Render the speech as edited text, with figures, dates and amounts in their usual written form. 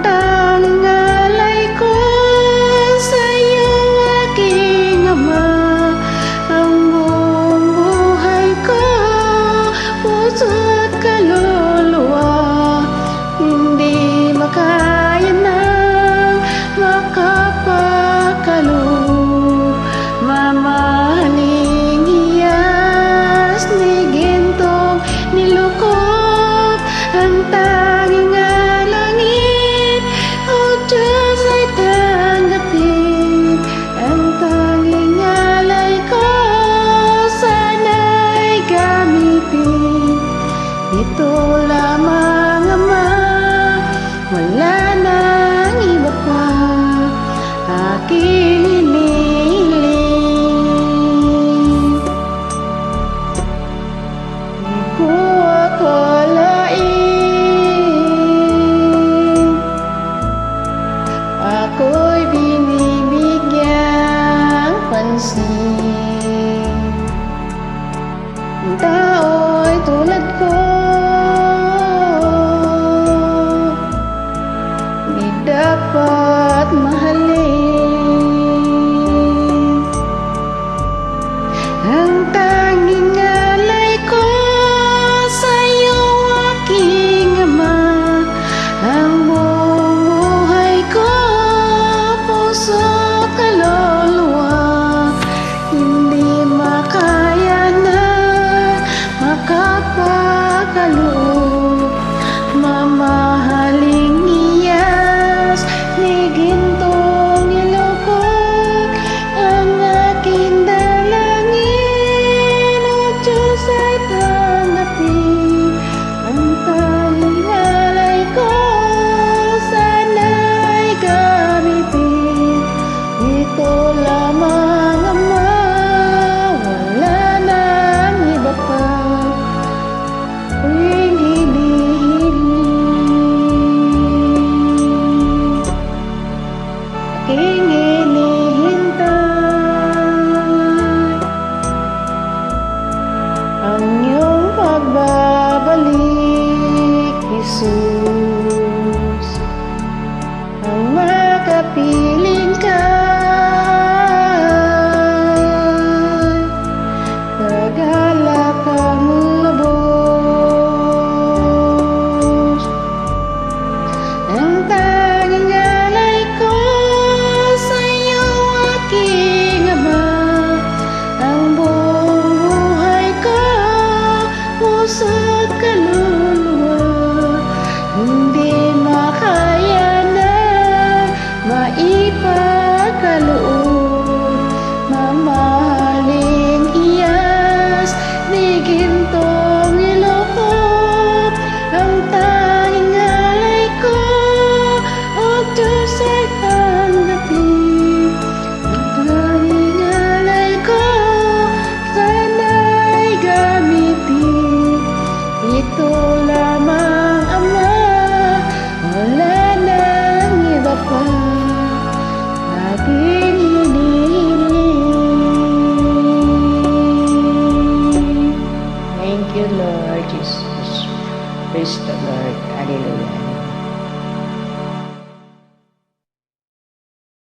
tanging alay ko sa'yo, aking Ama. Ang buong buhay ko, puso't kaluluwa, hindi makaya ng makapagkaloob. Mamahaling hiyas ni gintong nilukop, ang tanging alangin, O Diyos, ay tanggapin. Ang tanging alay ko, sana'y gamitin. Ito lamang, Ama, wala nang iba pa, aking hinihiling. Di ko akalain ako'y binibigyang pansin. Ang tao'y tulad ko, di dapat mahalin. Ang tanging alay ko sa'yo, aking Ama. Ang buong buhay ko, puso't kaluluwa, hindi makaya na makapagkaloob. Mamahaling hiyas ni gintong nilukop, ang aking dalangin, O Diyos, ay tanggapin. Ang tanging alay ko, sana'y gamitin. Ito lamang, Ama, wala nang iba pa, aking hinihiling, aking hinihintay. Ang iyong pagbabalik, Jesus, ang makapiling ka, kagalak ang lubos. Ang tanging alay ko sa'yo, aking Ama. Ang buong buhay ko, puso't kaluluwa, hindi makaya na maipagkaloob. Mamahaling hiyas ni gintong nilukop, ang tanging alay ko, O Diyos, ay tanggapin. Ang tanging alay ko, sana'y gamitin. Ito lamang, Ama, wala nang iba pa, aking hinihiling. Thank you, Lord Jesus. Praise the Lord. Hallelujah.